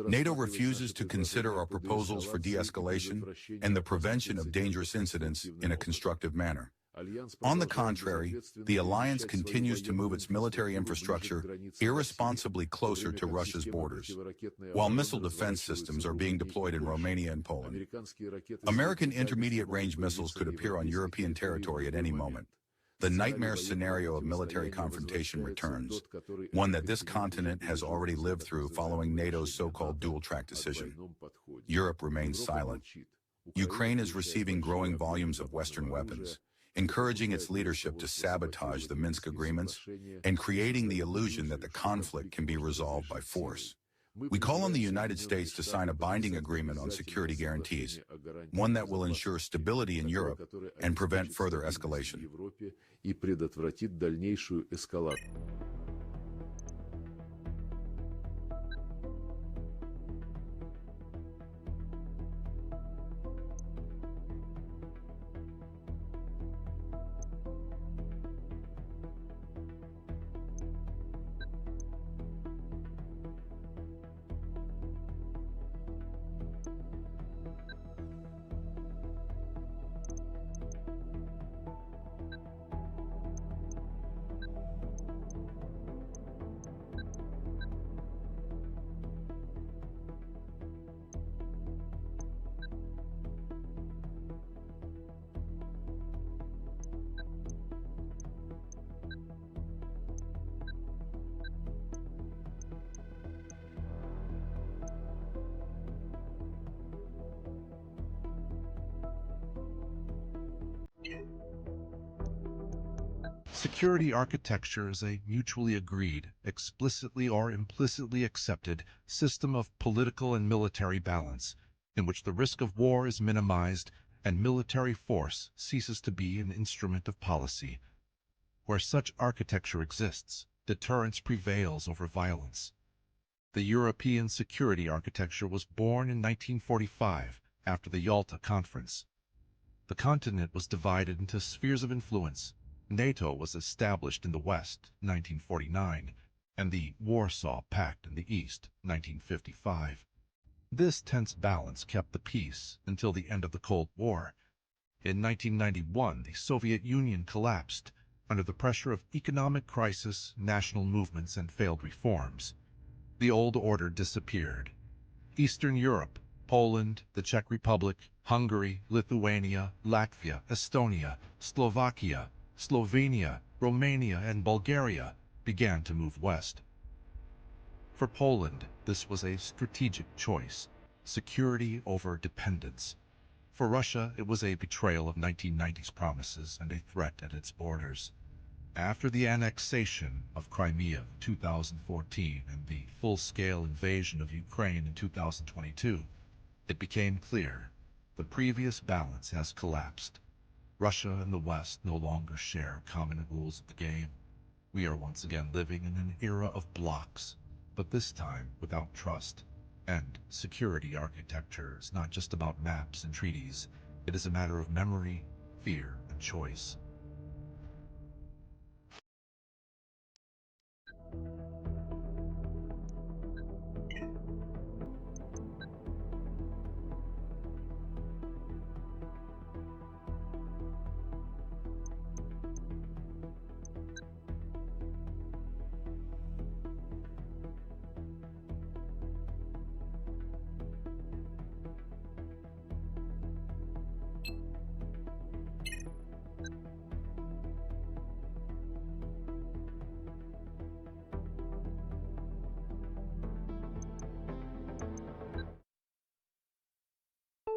NATO refuses to consider our proposals for de-escalation and the prevention of dangerous incidents in a constructive manner. On the contrary, the alliance continues to move its military infrastructure irresponsibly closer to Russia's borders, while missile defense systems are being deployed in Romania and Poland. American intermediate-range missiles could appear on European territory at any moment. The nightmare scenario of military confrontation returns, one that this continent has already lived through following NATO's so-called dual-track decision. Europe remains silent. Ukraine is receiving growing volumes of Western weapons, encouraging its leadership to sabotage the Minsk agreements and creating the illusion that the conflict can be resolved by force. We call on the United States to sign a binding agreement on security guarantees, one that will ensure stability in Europe and prevent further escalation. Security architecture is a mutually agreed, explicitly or implicitly accepted system of political and military balance, in which the risk of war is minimized and military force ceases to be an instrument of policy. Where such architecture exists, deterrence prevails over violence. The European security architecture was born in 1945 after the Yalta Conference. The continent was divided into spheres of influence. NATO was established in the West, 1949, and the Warsaw Pact in the East, 1955. This tense balance kept the peace until the end of the Cold War. In 1991, the Soviet Union collapsed under the pressure of economic crisis, national movements, and failed reforms. The old order disappeared. Eastern Europe, Poland, the Czech Republic, Hungary, Lithuania, Latvia, Estonia, Slovakia, Slovenia, Romania, and Bulgaria began to move west. For Poland, this was a strategic choice, security over dependence. For Russia, it was a betrayal of 1990's promises and a threat at its borders. After the annexation of Crimea in 2014 and the full-scale invasion of Ukraine in 2022, it became clear the previous balance has collapsed. Russia and the West no longer share common rules of the game. We are once again living in an era of blocks, but this time without trust. And security architecture is not just about maps and treaties. It is a matter of memory, fear, and choice.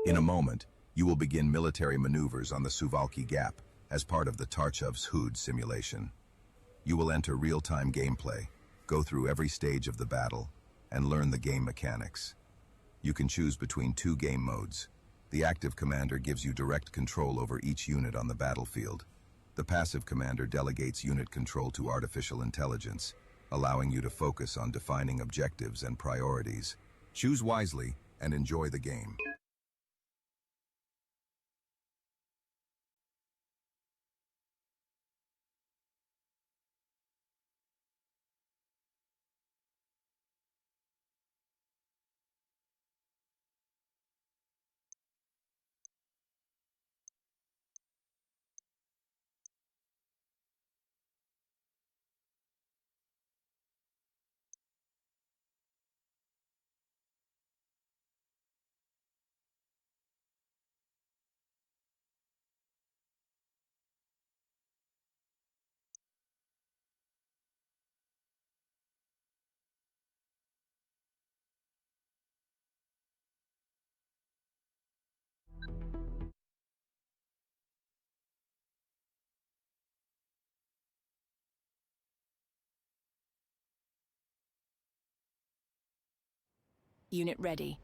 In a moment, you will begin military maneuvers on the Suwałki Gap as part of the Tarchev's Hood simulation. You will enter real-time gameplay, go through every stage of the battle, and learn the game mechanics. You can choose between two game modes. The active commander gives you direct control over each unit on the battlefield. The passive commander delegates unit control to artificial intelligence, allowing you to focus on defining objectives and priorities. Choose wisely and enjoy the game. Unit ready.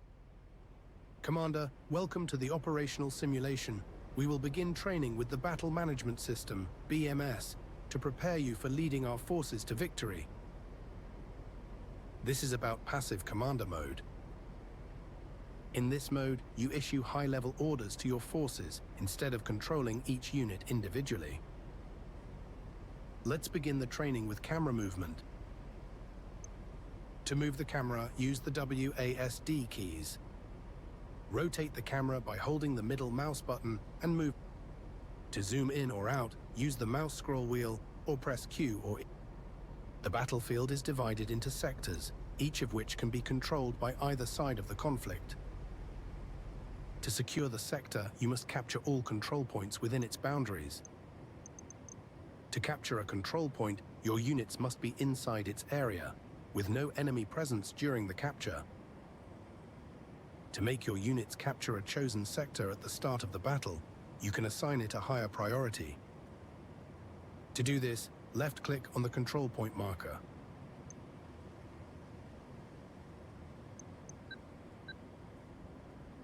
Commander, welcome to the operational simulation. We will begin training with the Battle Management System, BMS, to prepare you for leading our forces to victory. This is about passive commander mode. In this mode, you issue high-level orders to your forces instead of controlling each unit individually. Let's begin the training with camera movement. To move the camera, use the WASD keys. Rotate the camera by holding the middle mouse button and move. To zoom in or out, use the mouse scroll wheel or press Q or E. The battlefield is divided into sectors, each of which can be controlled by either side of the conflict. To secure the sector, you must capture all control points within its boundaries. To capture a control point, your units must be inside its area, with no enemy presence during the capture. To make your units capture a chosen sector at the start of the battle, you can assign it a higher priority. To do this, left-click on the control point marker.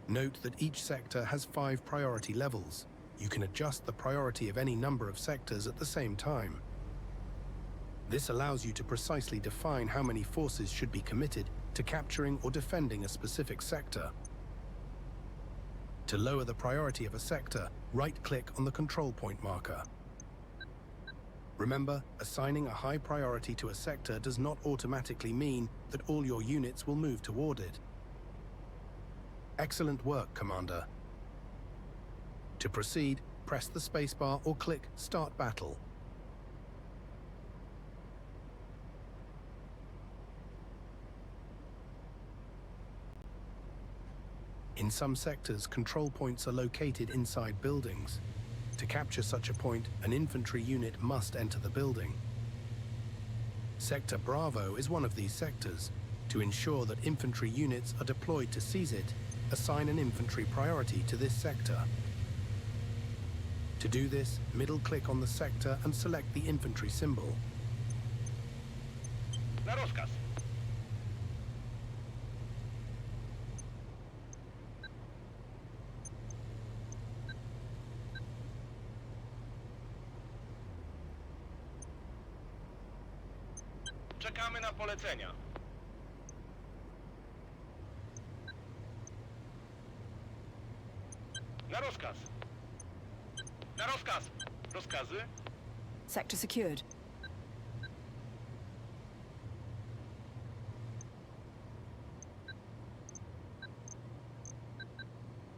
Note that each sector has 5 priority levels. You can adjust the priority of any number of sectors at the same time. This allows you to precisely define how many forces should be committed to capturing or defending a specific sector. To lower the priority of a sector, right-click on the control point marker. Remember, assigning a high priority to a sector does not automatically mean that all your units will move toward it. Excellent work, Commander. To proceed, press the spacebar or click Start Battle. In some sectors, control points are located inside buildings. To capture such a point, an infantry unit must enter the building. Sector Bravo is one of these sectors. To ensure that infantry units are deployed to seize it, assign an infantry priority to this sector. To do this, middle-click on the sector and select the infantry symbol. Na rozkaz. Czekamy na polecenia. Na rozkaz. Na rozkaz. Rozkazy? Sector secured.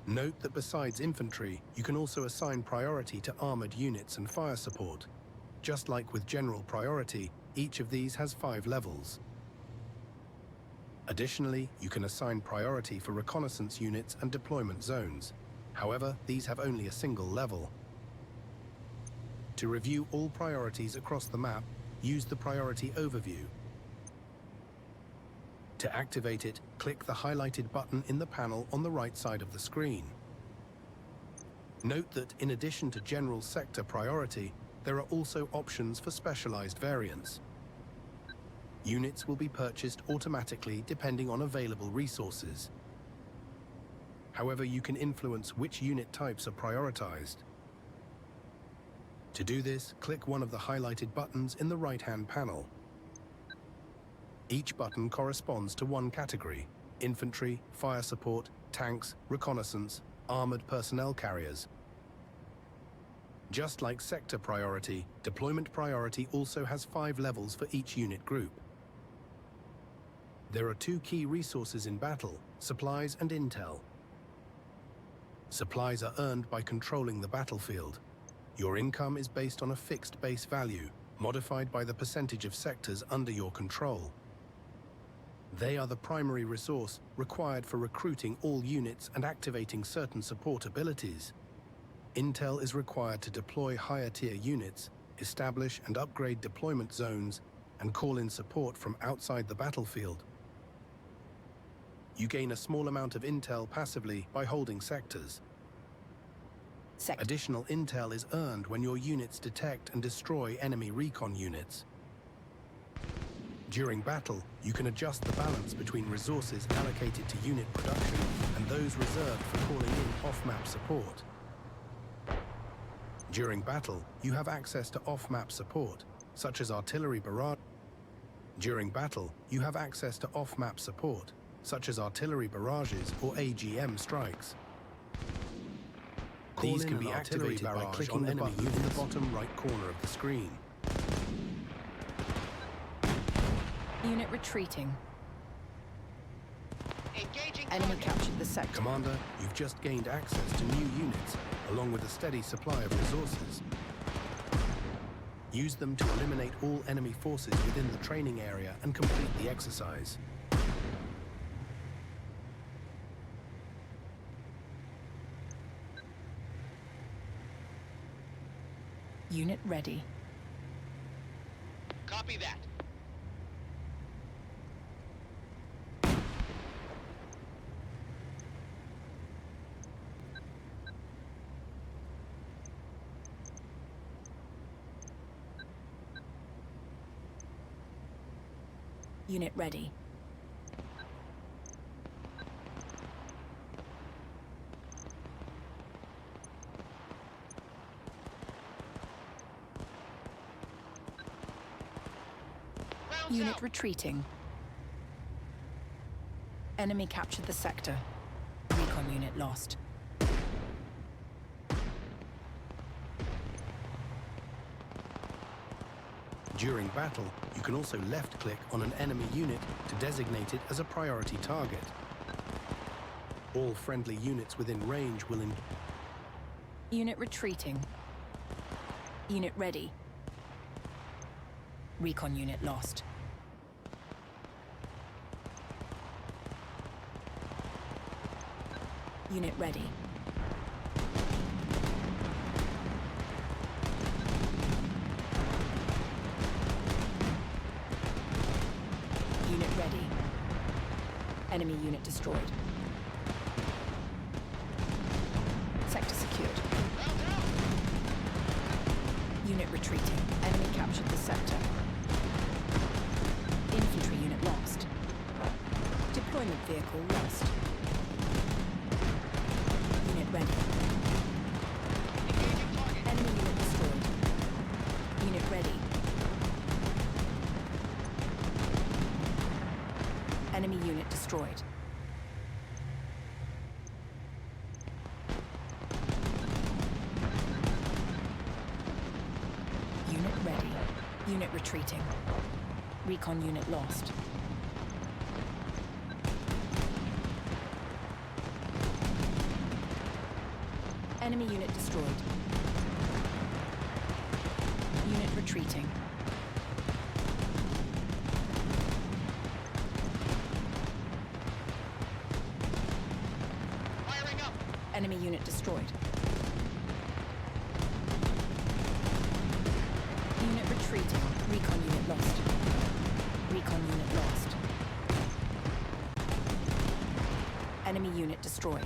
Note that besides infantry, you can also assign priority to armored units and fire support. Just like with general priority, each of these has 5 levels. Additionally, you can assign priority for reconnaissance units and deployment zones. However, these have only a single level. To review all priorities across the map, use the priority overview. To activate it, click the highlighted button in the panel on the right side of the screen. Note that in addition to general sector priority, there are also options for specialized variants. Units will be purchased automatically depending on available resources. However, you can influence which unit types are prioritized. To do this, click one of the highlighted buttons in the right-hand panel. Each button corresponds to one category: infantry, fire support, tanks, reconnaissance, armored personnel carriers. Just like sector priority, deployment priority also has 5 levels for each unit group. There are 2 key resources in battle: supplies and intel. Supplies are earned by controlling the battlefield. Your income is based on a fixed base value, modified by the percentage of sectors under your control. They are the primary resource required for recruiting all units and activating certain support abilities. Intel is required to deploy higher-tier units, establish and upgrade deployment zones, and call in support from outside the battlefield. You gain a small amount of intel passively by holding sectors. Additional intel is earned when your units detect and destroy enemy recon units. During battle, you can adjust the balance between resources allocated to unit production and those reserved for calling in off-map support. During battle, you have access to off-map support, such as artillery barrage. During battle, you have access to off-map support, such as artillery barrages or AGM strikes. These can be activated by clicking the button in the bottom right corner of the screen. Unit retreating. Engaging Enemy target. captured the sector. Commander, you've just gained access to new units, along with a steady supply of resources. Use them to eliminate all enemy forces within the training area and complete the exercise. Unit ready. Copy that. Unit ready. Rounds Unit out. retreating. Enemy captured the sector. Recon unit lost. During battle, you can also left-click on an enemy unit to designate it as a priority target. All friendly units within range will Unit retreating. Unit ready. Recon unit lost. Unit ready. Unit ready. Enemy unit destroyed. Sector secured. Rounds out. Unit retreating. Enemy captured the sector. Infantry unit lost. Deployment vehicle lost. Unit ready. Engaging target. Enemy unit destroyed. Unit ready. Enemy unit destroyed. Unit ready. Unit retreating. Recon unit lost. Enemy unit destroyed. Unit retreating. Firing up. Enemy unit destroyed. Unit retreating. Recon unit lost. Recon unit lost. Enemy unit destroyed.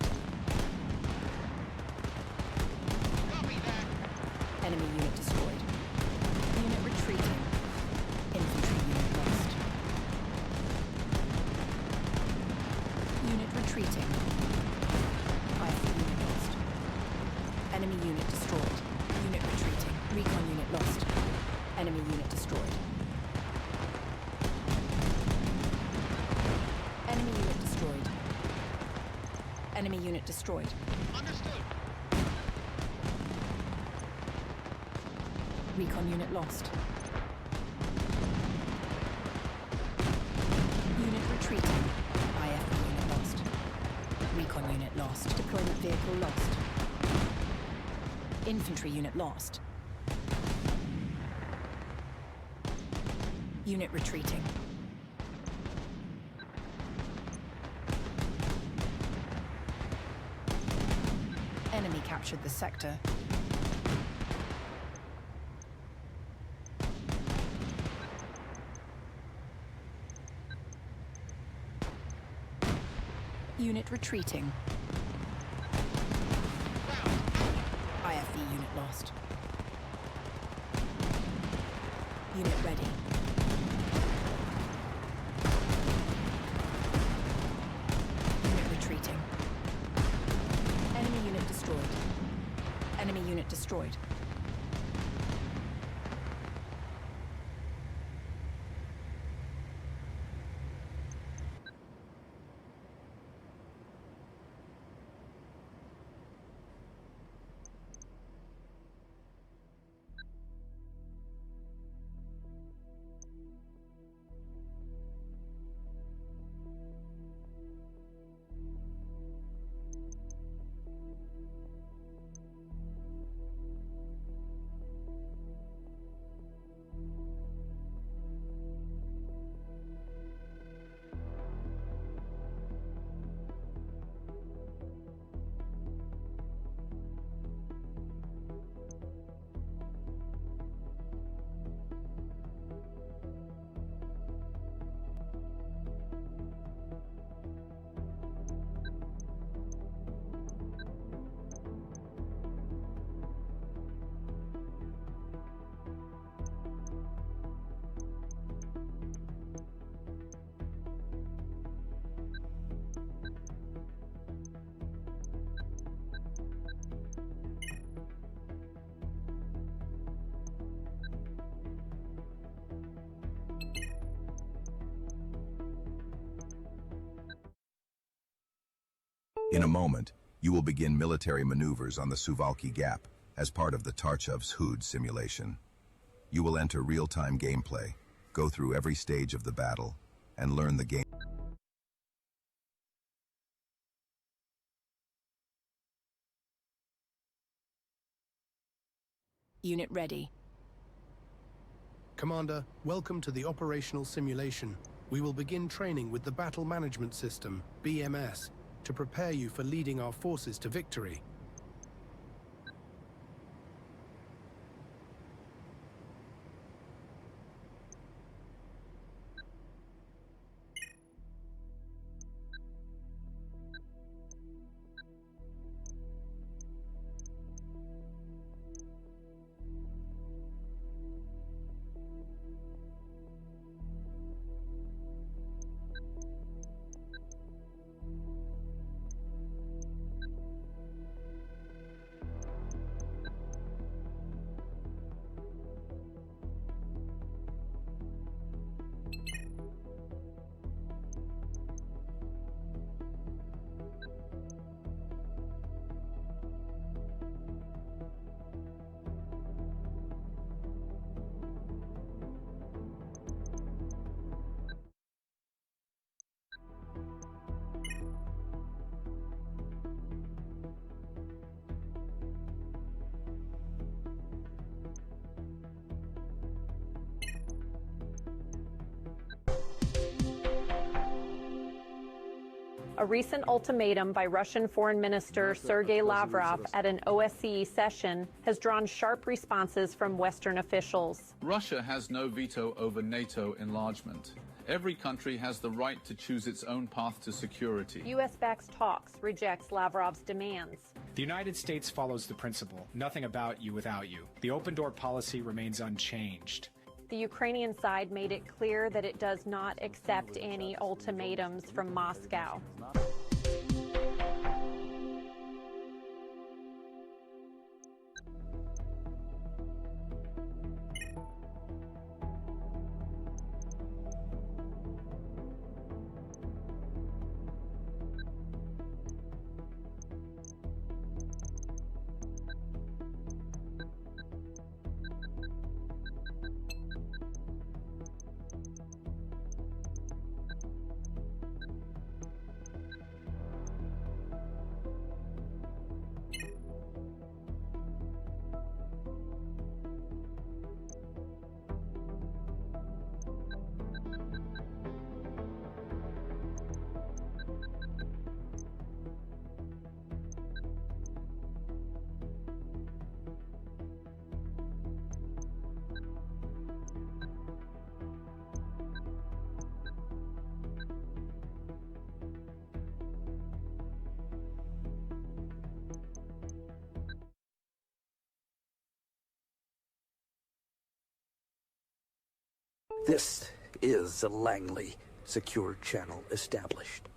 Copy that. Enemy unit destroyed. Unit retreating. Infantry unit lost. Unit retreating. Rifle unit lost. Enemy unit destroyed. Unit retreating. Recon unit lost. Enemy unit destroyed. Enemy unit destroyed. Enemy unit destroyed. Understood. Recon unit lost. Unit retreating. IF unit lost. Recon unit lost. Deployment vehicle lost. Infantry unit lost. Unit retreating. Enemy captured the sector. Unit retreating. IFV unit lost. Unit ready. Unit destroyed. In a moment, you will begin military maneuvers on the Suwałki Gap as part of the Tarchev's Hood simulation. You will enter real-time gameplay, go through every stage of the battle, and learn the game. Unit ready. Commander, welcome to the operational simulation. We will begin training with the Battle Management System, BMS, to prepare you for leading our forces to victory. A recent ultimatum by Russian Foreign Minister Sergei Lavrov at an OSCE session has drawn sharp responses from Western officials. Russia has no veto over NATO enlargement. Every country has the right to choose its own path to security. U.S. backs talks, rejects Lavrov's demands. The United States follows the principle, nothing about you without you. The open door policy remains unchanged. The Ukrainian side made it clear that it does not accept any ultimatums from Moscow. This is a Langley secure channel established.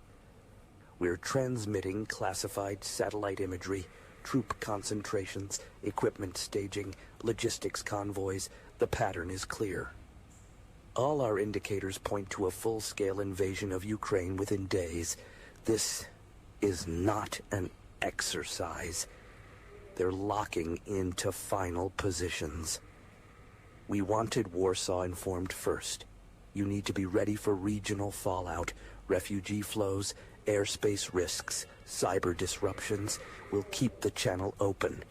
We're transmitting classified satellite imagery troop concentrations, equipment staging, logistics convoys. The pattern is clear. All our indicators point to a full-scale invasion of Ukraine within days. This is not an exercise. They're locking into final positions. We wanted Warsaw informed first. You need to be ready for regional fallout, refugee flows, airspace risks, cyber disruptions. We'll keep the channel open.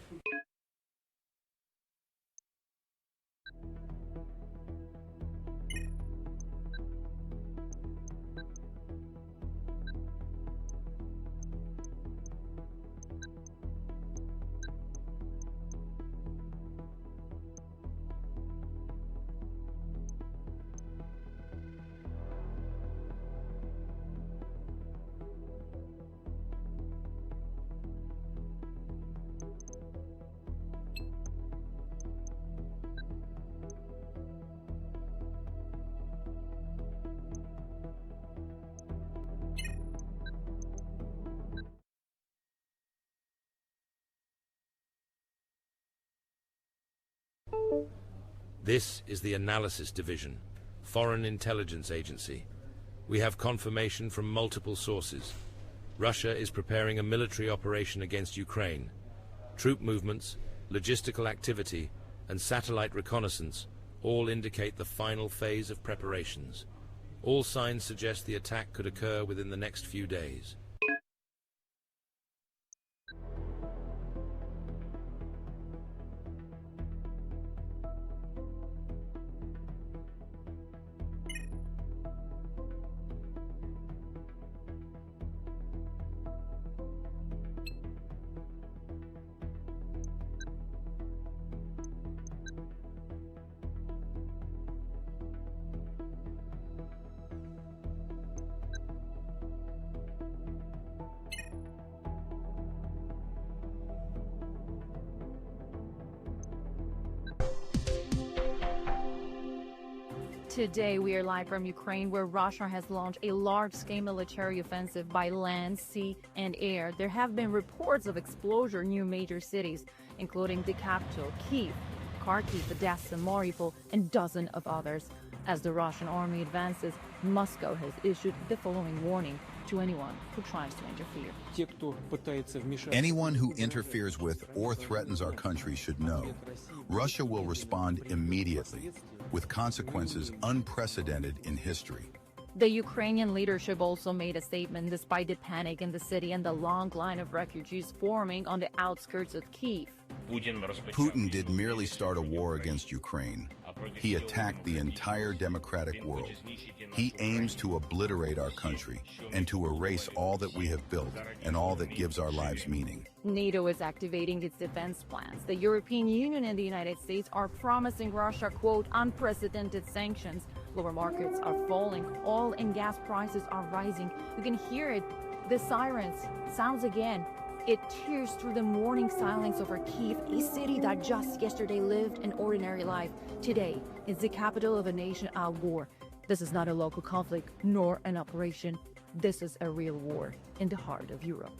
This is the Analysis Division, Foreign Intelligence Agency. We have confirmation from multiple sources. Russia is preparing a military operation against Ukraine. Troop movements, logistical activity, and satellite reconnaissance all indicate the final phase of preparations. All signs suggest the attack could occur within the next few days. Today, we are live from Ukraine, where Russia has launched a large-scale military offensive by land, sea, and air. There have been reports of explosion near major cities, including the capital, Kyiv, Kharkiv, Odessa, Mariupol, and dozens of others. As the Russian army advances, Moscow has issued the following warning to anyone who tries to interfere. Anyone who interferes with or threatens our country should know Russia will respond immediately, with consequences unprecedented in history. The Ukrainian leadership also made a statement despite the panic in the city and the long line of refugees forming on the outskirts of Kyiv. Putin did merely start a war against Ukraine. He attacked the entire democratic world. He aims to obliterate our country and to erase all that we have built and all that gives our lives meaning. NATO is activating its defense plans. The European Union and the United States are promising Russia, quote, unprecedented sanctions. Lower markets are falling. Oil and gas prices are rising. You can hear it. The sirens sounds again. It tears through the morning silence over Kyiv, a city that just yesterday lived an ordinary life. Today, it's the capital of a nation at war. This is not a local conflict, nor an operation. This is a real war in the heart of Europe.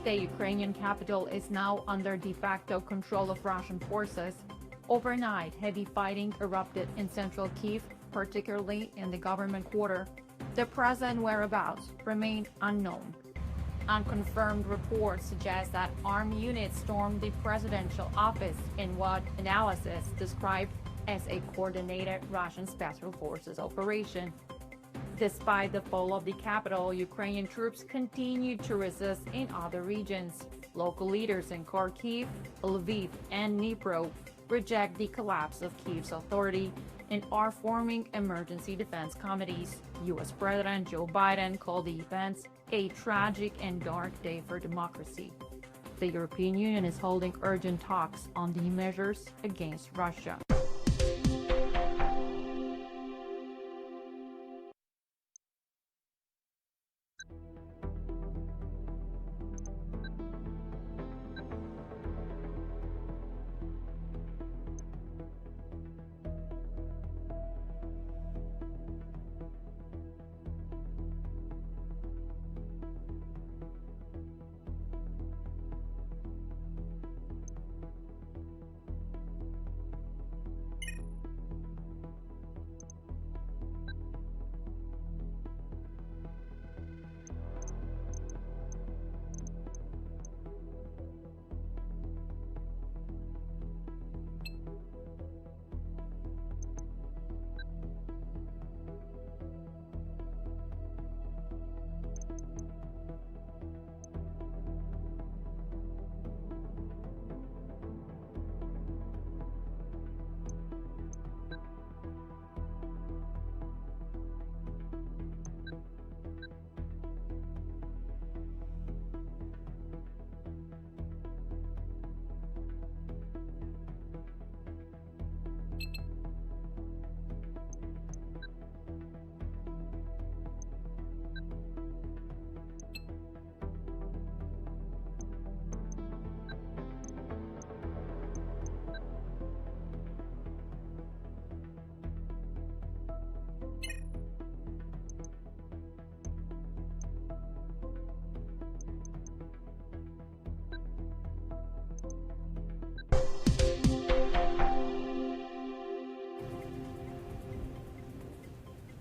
The Ukrainian capital is now under de facto control of Russian forces. Overnight, heavy fighting erupted in central Kyiv, particularly in the government quarter. The present whereabouts remain unknown. Unconfirmed reports suggest that armed units stormed the presidential office in what analysis described as a coordinated Russian special forces operation. Despite the fall of the capital, Ukrainian troops continued to resist in other regions. Local leaders in Kharkiv, Lviv, and Dnipro reject the collapse of Kyiv's authority and are forming emergency defense committees. U.S. President Joe Biden called the events a tragic and dark day for democracy. The European Union is holding urgent talks on the measures against Russia.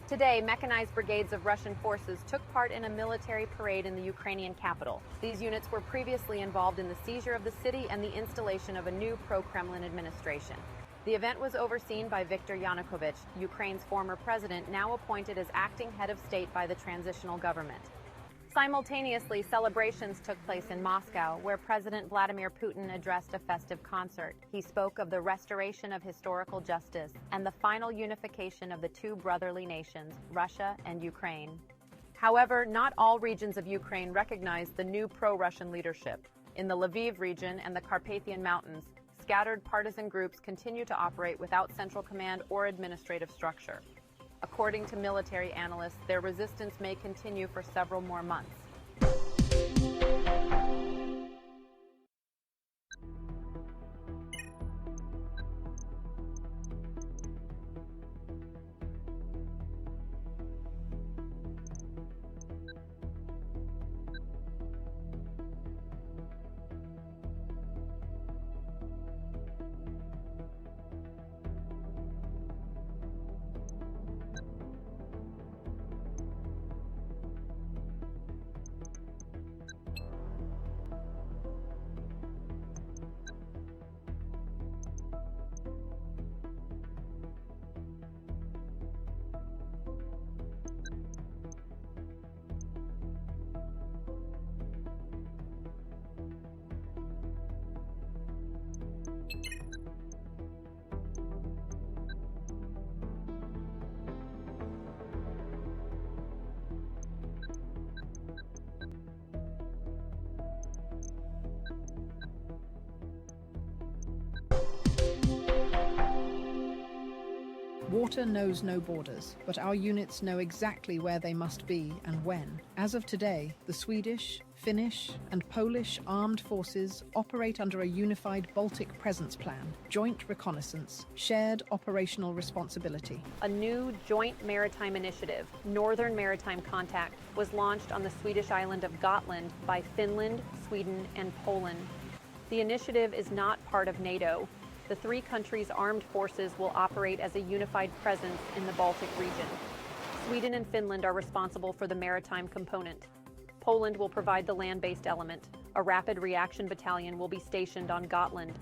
Today, mechanized brigades of Russian forces took part in a military parade in the Ukrainian capital. These units were previously involved in the seizure of the city and the installation of a new pro-Kremlin administration. The event was overseen by Viktor Yanukovych, Ukraine's former president, now appointed as acting head of state by the transitional government. Simultaneously, celebrations took place in Moscow, where President Vladimir Putin addressed a festive concert. He spoke of the restoration of historical justice and the final unification of the two brotherly nations, Russia and Ukraine. However, not all regions of Ukraine recognize the new pro-Russian leadership. In the Lviv region and the Carpathian Mountains, scattered partisan groups continue to operate without central command or administrative structure. According to military analysts, their resistance may continue for several more months. Water knows no borders, but our units know exactly where they must be and when. As of today, the Swedish, Finnish, and Polish armed forces operate under a unified Baltic presence plan, joint reconnaissance, shared operational responsibility. A new joint maritime initiative, Northern Maritime Contact, was launched on the Swedish island of Gotland by Finland, Sweden, and Poland. The initiative is not part of NATO. The three countries' armed forces will operate as a unified presence in the Baltic region. Sweden and Finland are responsible for the maritime component. Poland will provide the land-based element. A rapid reaction battalion will be stationed on Gotland.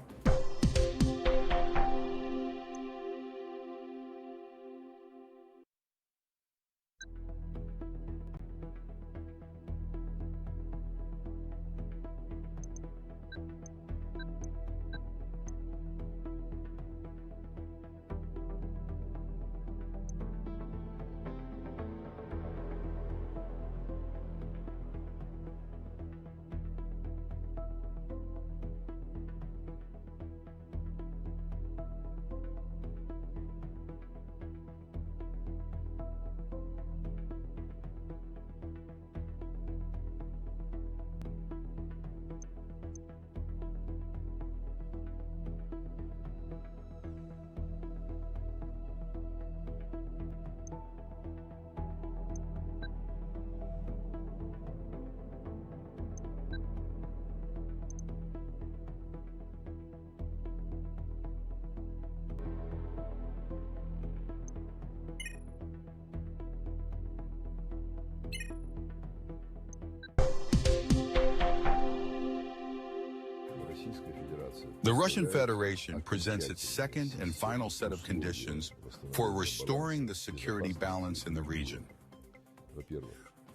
The Russian Federation presents its second and final set of conditions for restoring the security balance in the region.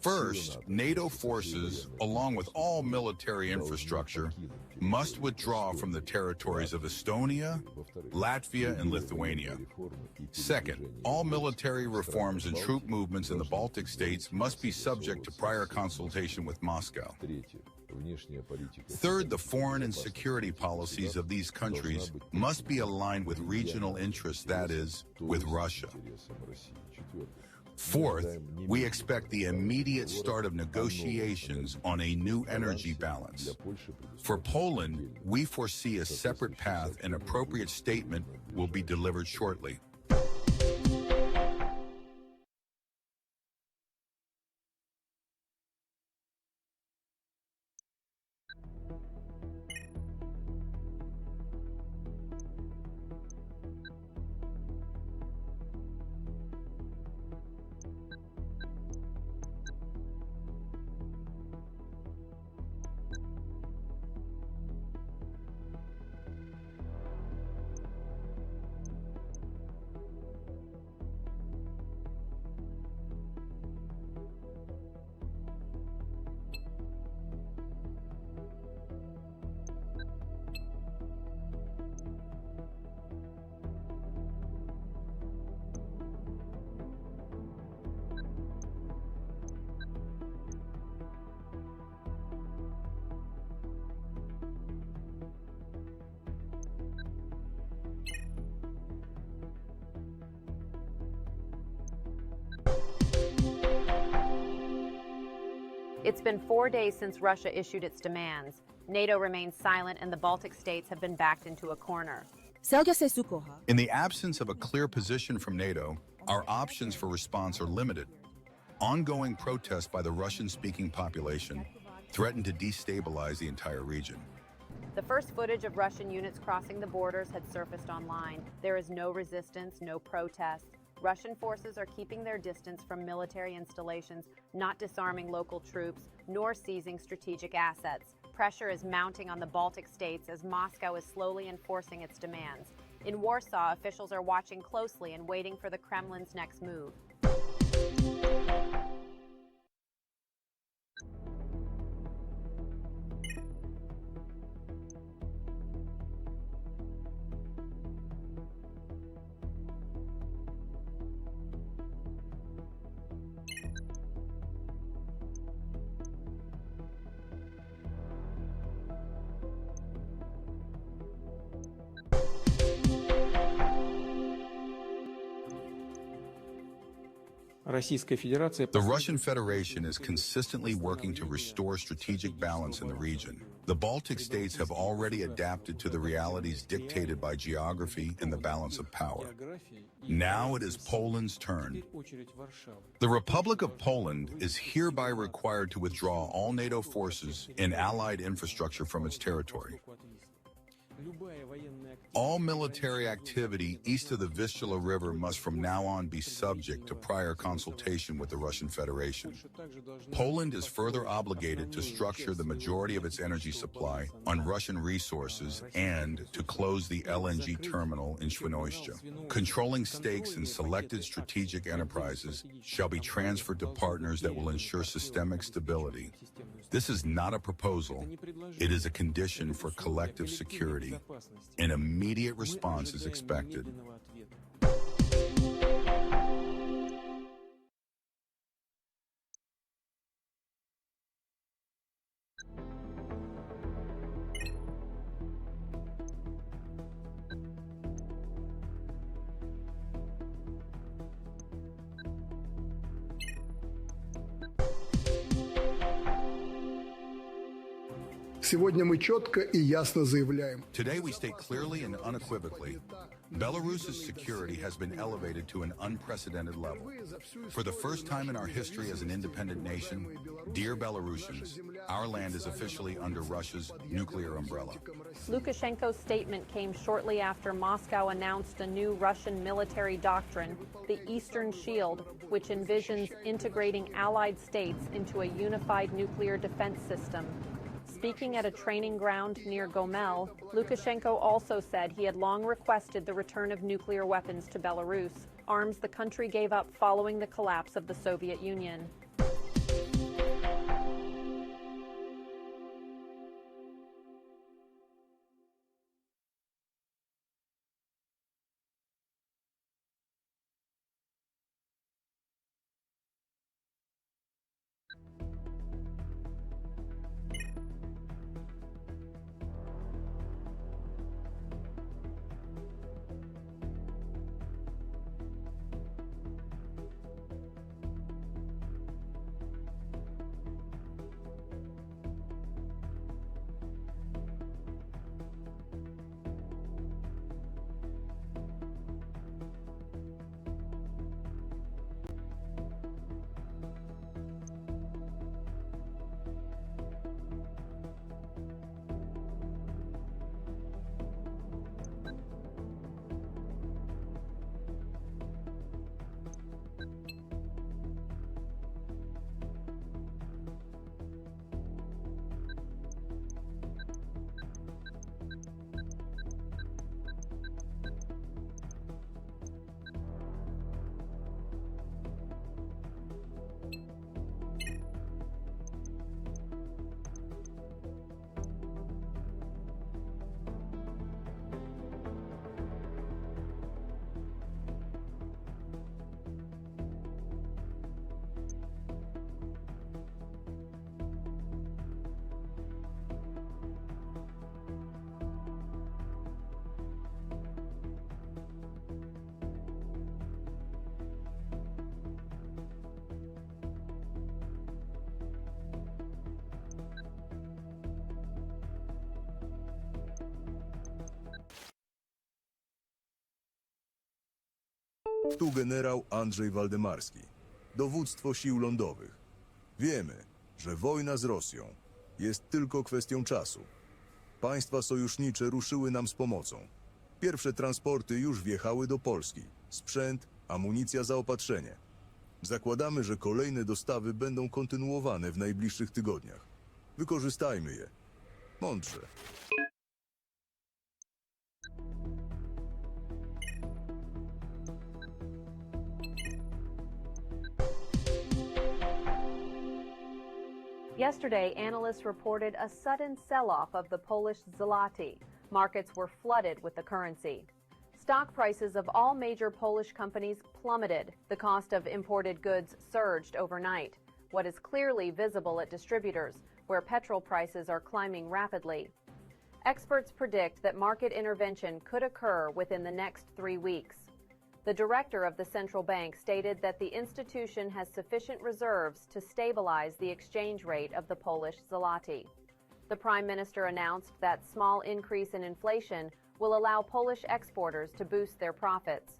First, NATO forces, along with all military infrastructure, must withdraw from the territories of Estonia, Latvia, and Lithuania. Second, all military reforms and troop movements in the Baltic states must be subject to prior consultation with Moscow. Third, the foreign and security policies of these countries must be aligned with regional interests, that is, with Russia. Fourth, we expect the immediate start of negotiations on a new energy balance. For Poland, we foresee a separate path, and appropriate statement will be delivered shortly. It's been 4 days since Russia issued its demands. NATO remains silent, and the Baltic states have been backed into a corner. In the absence of a clear position from NATO, our options for response are limited. Ongoing protests by the Russian-speaking population threaten to destabilize the entire region. The first footage of Russian units crossing the borders had surfaced online. There is no resistance, no protests. Russian forces are keeping their distance from military installations, not disarming local troops, nor seizing strategic assets. Pressure is mounting on the Baltic states as Moscow is slowly enforcing its demands. In Warsaw, officials are watching closely and waiting for the Kremlin's next move. The Russian Federation is consistently working to restore strategic balance in the region. The Baltic states have already adapted to the realities dictated by geography and the balance of power. Now it is Poland's turn. The Republic of Poland is hereby required to withdraw all NATO forces and allied infrastructure from its territory. All military activity east of the Vistula River must from now on be subject to prior consultation with the Russian Federation. Poland is further obligated to structure the majority of its energy supply on Russian resources and to close the LNG terminal in Świnoujście. Controlling stakes in selected strategic enterprises shall be transferred to partners that will ensure systemic stability. This is not a proposal, it is a condition for collective security. An immediate response is expected. Сегодня мы четко и ясно заявляем. Today we state clearly and unequivocally, Belarus's security has been elevated to an unprecedented level. For the first time in our history as an independent nation, dear Belarusians, our land is officially under Russia's nuclear umbrella. Lukashenko's statement came shortly after Moscow announced a new Russian military doctrine, the Eastern Shield, which envisions integrating allied states into a unified nuclear defense system. Speaking at a training ground near Gomel, Lukashenko also said he had long requested the return of nuclear weapons to Belarus, arms the country gave up following the collapse of the Soviet Union. Tu generał Andrzej Waldemarski, dowództwo sił lądowych. Wiemy, że wojna z Rosją jest tylko kwestią czasu. Państwa sojusznicze ruszyły nam z pomocą. Pierwsze transporty już wjechały do Polski. Sprzęt, amunicja, zaopatrzenie. Zakładamy, że kolejne dostawy będą kontynuowane w najbliższych tygodniach. Wykorzystajmy je. Mądrze. Yesterday, analysts reported a sudden sell-off of the Polish zloty. Markets were flooded with the currency. Stock prices of all major Polish companies plummeted. The cost of imported goods surged overnight, what is clearly visible at distributors, where petrol prices are climbing rapidly. Experts predict that market intervention could occur within the next 3 weeks. The director of the central bank stated that the institution has sufficient reserves to stabilize the exchange rate of the Polish zloty. The prime minister announced that small increase in inflation will allow Polish exporters to boost their profits.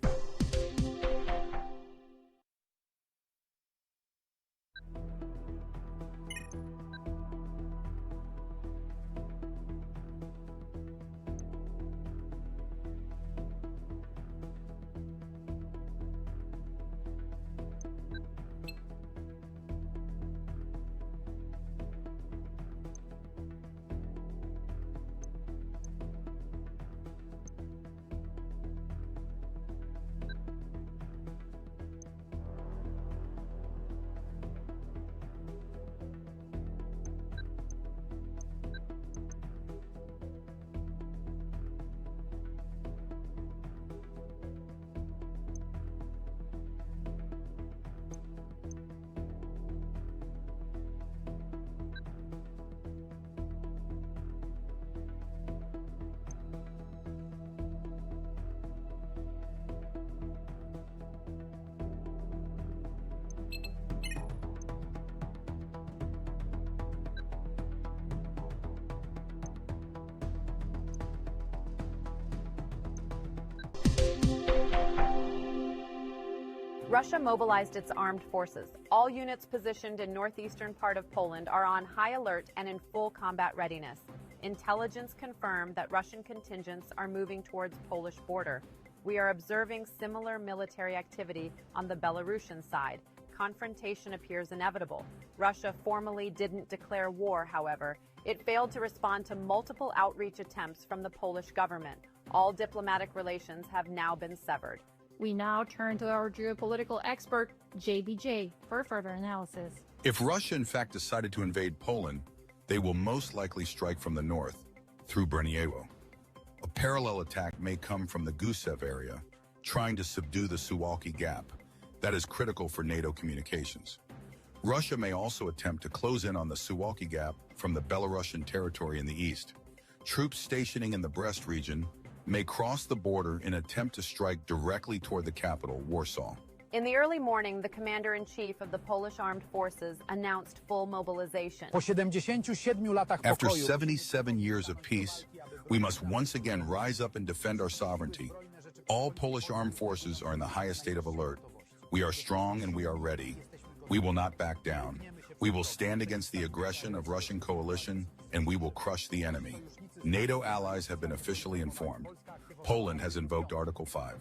Russia mobilized its armed forces. All units positioned in northeastern part of Poland are on high alert and in full combat readiness. Intelligence confirmed that Russian contingents are moving towards Polish border. We are observing similar military activity on the Belarusian side. Confrontation appears inevitable. Russia formally didn't declare war, however. It failed to respond to multiple outreach attempts from the Polish government. All diplomatic relations have now been severed. We now turn to our geopolitical expert, JBJ, for further analysis. If Russia in fact decided to invade Poland, they will most likely strike from the north, through Braniewo. A parallel attack may come from the Gusev area, trying to subdue the Suwalki Gap. That is critical for NATO communications. Russia may also attempt to close in on the Suwalki Gap from the Belarusian territory in the east. Troops stationing in the Brest region may cross the border in an attempt to strike directly toward the capital, Warsaw. In the early morning, the commander-in-chief of the Polish Armed Forces announced full mobilization. After 77 years of peace, we must once again rise up and defend our sovereignty. All Polish armed forces are in the highest state of alert. We are strong and we are ready. We will not back down. We will stand against the aggression of Russian coalition, and we will crush the enemy. NATO allies have been officially informed. Poland has invoked Article 5.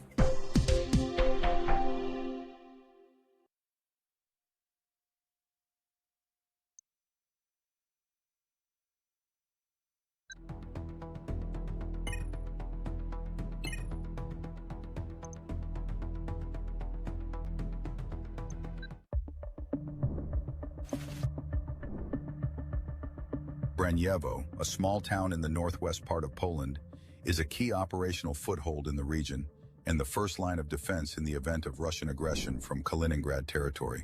Braniewo, a small town in the northwest part of Poland, is a key operational foothold in the region and the first line of defense in the event of Russian aggression from Kaliningrad territory.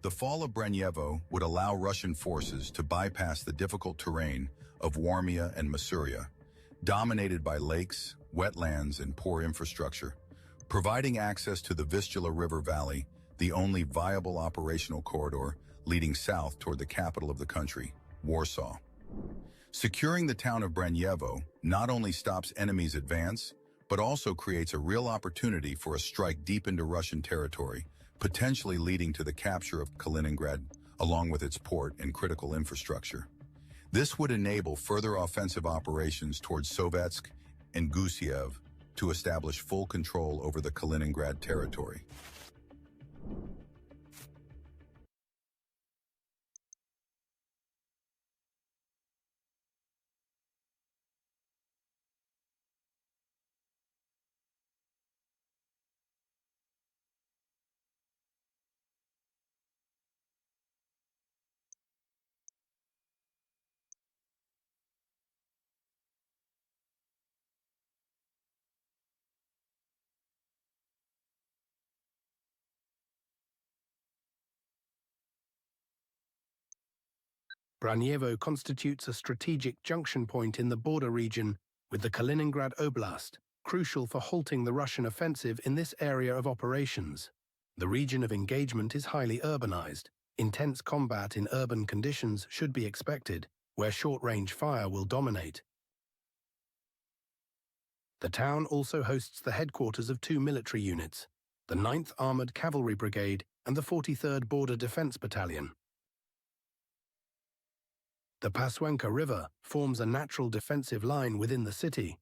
The fall of Braniewo would allow Russian forces to bypass the difficult terrain of Warmia and Masuria, dominated by lakes, wetlands, and poor infrastructure, providing access to the Vistula River Valley, the only viable operational corridor leading south toward the capital of the country, Warsaw. Securing the town of Braniewo not only stops enemies' advance, but also creates a real opportunity for a strike deep into Russian territory, potentially leading to the capture of Kaliningrad, along with its port and critical infrastructure. This would enable further offensive operations towards Sovetsk and Gusev to establish full control over the Kaliningrad territory. Braniewo constitutes a strategic junction point in the border region with the Kaliningrad Oblast, crucial for halting the Russian offensive in this area of operations. The region of engagement is highly urbanized. Intense combat in urban conditions should be expected, where short-range fire will dominate. The town also hosts the headquarters of two military units, the 9th Armored Cavalry Brigade and the 43rd Border Defense Battalion. The Paswenka River forms a natural defensive line within the city.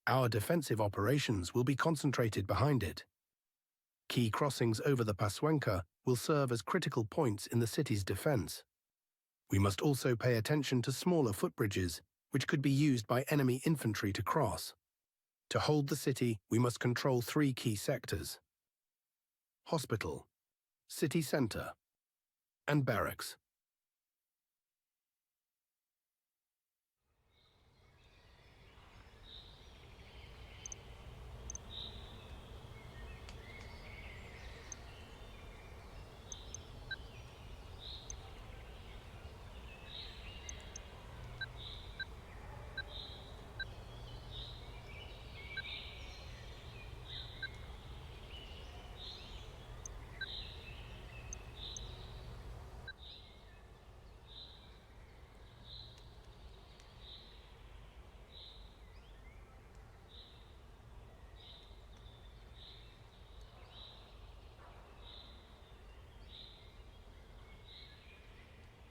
Our defensive operations will be concentrated behind it. Key crossings over the Paswenka will serve as critical points in the city's defense. We must also pay attention to smaller footbridges, which could be used by enemy infantry to cross. To hold the city, we must control 3 key sectors: hospital, city center, and barracks.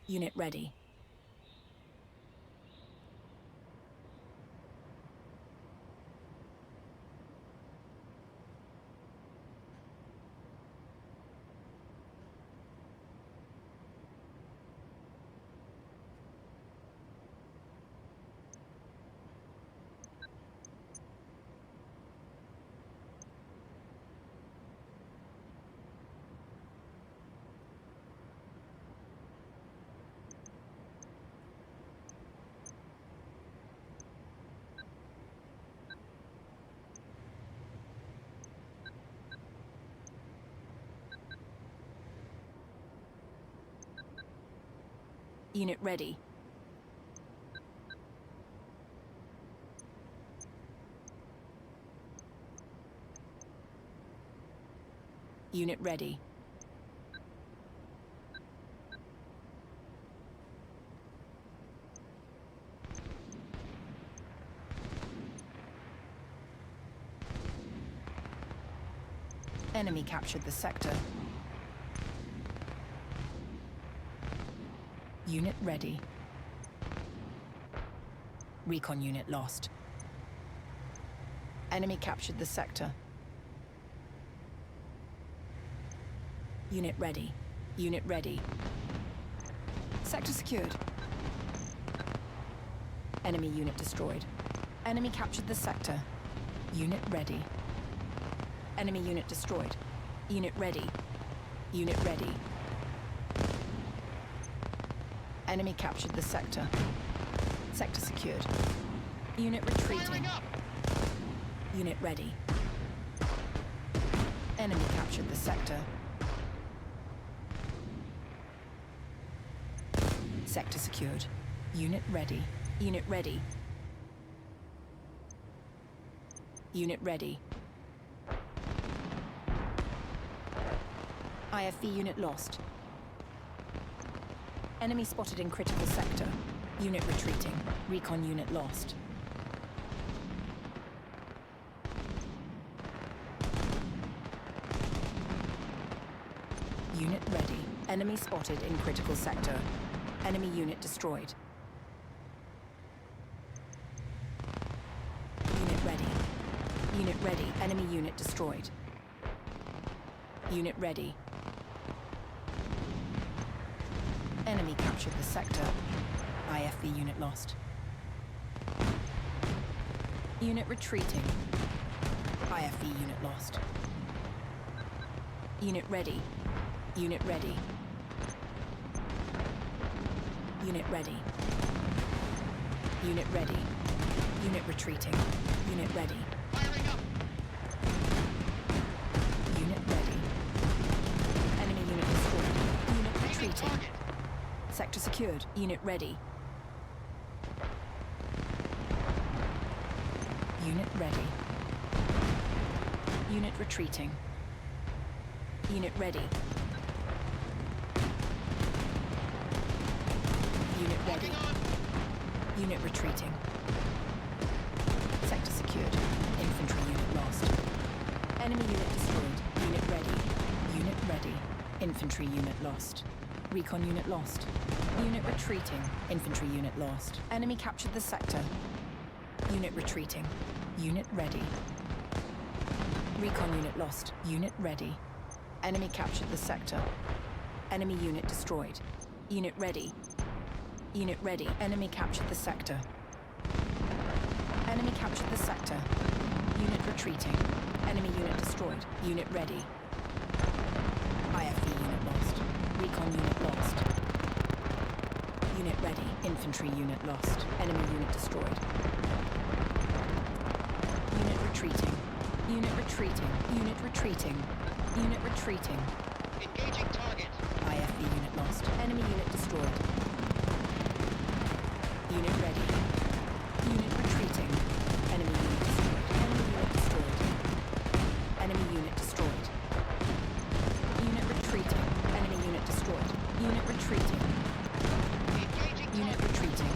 Unit ready. Unit ready. Unit ready. Enemy captured the sector. Unit ready. Recon unit lost. Enemy captured the sector. Unit ready. Unit ready. Sector secured. Enemy unit destroyed. Enemy captured the sector. Unit ready. Enemy unit destroyed. Unit ready. Unit ready. Enemy captured the sector. Sector secured. Unit retreating. Unit ready. Enemy captured the sector. Sector secured. Unit ready. Unit ready. Unit ready. IFV unit lost. Enemy spotted in critical sector. Unit retreating. Recon unit lost. Unit ready. Enemy spotted in critical sector. Enemy unit destroyed. Unit ready. Unit ready. Enemy unit destroyed. Unit ready. Enemy captured the sector. IFV unit lost. Unit retreating. IFV unit lost. Unit ready. Unit ready. Unit ready. Unit ready. Unit retreating. Unit ready. Firing up. Unit ready. Enemy unit destroyed. Unit retreating. Sector secured. Unit ready. Unit ready. Unit retreating. Unit ready. Unit ready. Unit retreating. Sector secured. Infantry unit lost. Enemy unit destroyed. Unit ready. Unit ready. Infantry unit lost. Recon unit lost. Unit retreating. Infantry unit lost. Enemy captured the sector. Unit retreating. Unit ready. Recon unit lost. Unit ready. Enemy captured the sector. Enemy unit destroyed. Unit ready. Unit ready. Enemy captured the sector. Enemy captured the sector. Unit retreating. Enemy unit destroyed. Unit ready. IFV unit lost. Recon unit lost. Unit ready. Infantry unit lost. Enemy unit destroyed. Unit retreating. Unit retreating. Unit retreating. Unit retreating. Engaging target. IFV unit lost. Enemy unit destroyed. Unit ready. Unit retreating. Enemy unit destroyed. Enemy unit destroyed. Enemy unit destroyed. Unit retreating. Enemy unit destroyed. Unit retreating. Unit retreating.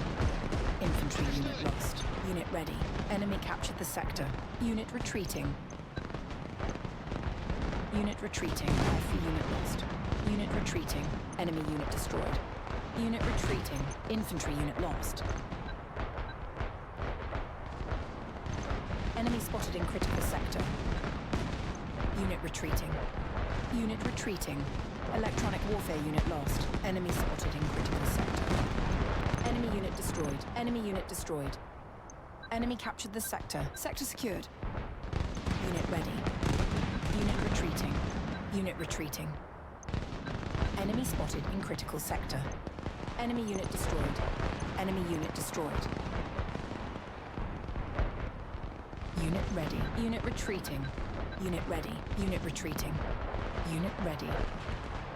Infantry unit lost. Unit ready. Enemy captured the sector. Unit retreating. Unit retreating. IFV unit lost. Unit retreating. Enemy unit destroyed. Unit retreating. Infantry unit lost. Enemy spotted in critical sector. Unit retreating. Unit retreating. Electronic warfare unit lost. Enemy spotted in critical sector. Enemy unit destroyed. Enemy unit destroyed. Enemy captured the sector. Sector secured. Unit ready. Unit retreating. Unit retreating. Enemy spotted in critical sector. Enemy unit destroyed. Enemy unit destroyed. Unit ready. Unit retreating. Unit ready. Unit retreating. Unit ready.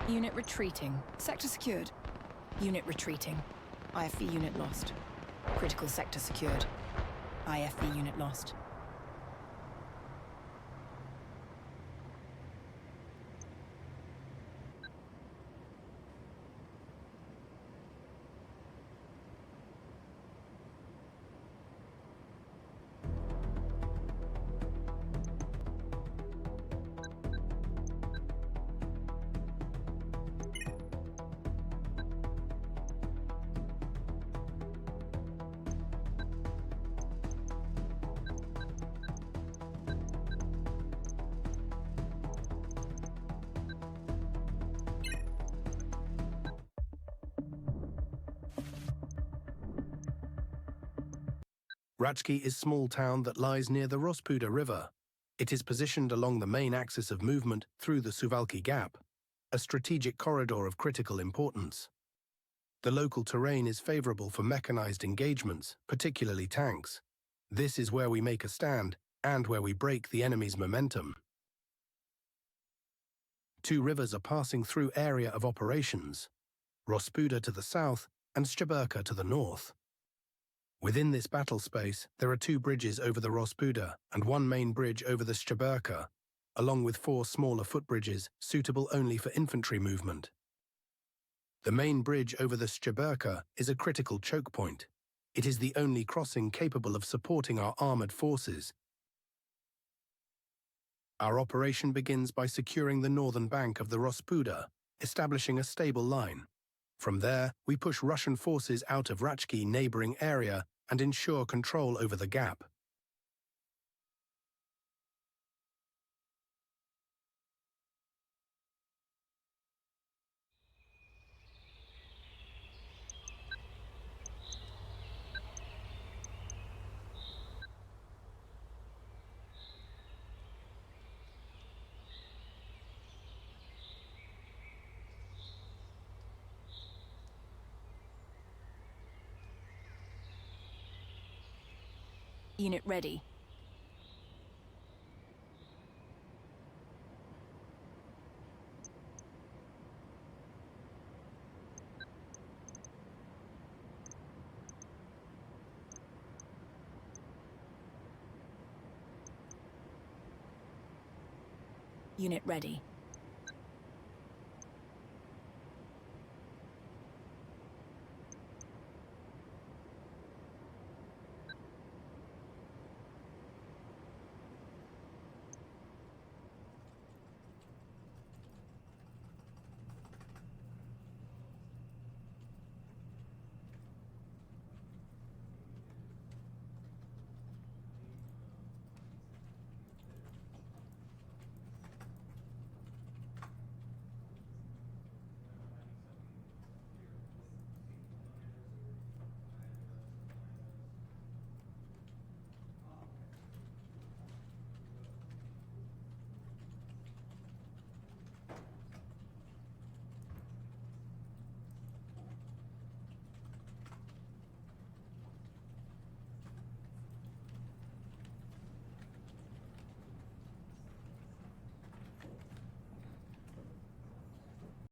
Unit retreating. Sector secured. Unit retreating. IFV unit lost. Critical sector secured. IFV unit lost. Raczki is a small town that lies near the Rospuda River. It is positioned along the main axis of movement through the Suwałki Gap, a strategic corridor of critical importance. The local terrain is favorable for mechanized engagements, particularly tanks. This is where we make a stand and where we break the enemy's momentum. Two rivers are passing through area of operations, Rospuda to the south and Szczeberka to the north. Within this battle space, there are two bridges over the Rospuda and one main bridge over the Szczeberka, along with four smaller footbridges suitable only for infantry movement. The main bridge over the Szczeberka is a critical choke point. It is the only crossing capable of supporting our armored forces. Our operation begins by securing the northern bank of the Rospuda, establishing a stable line. From there, we push Russian forces out of Raczki neighboring area and ensure control over the gap. Unit ready. Unit ready.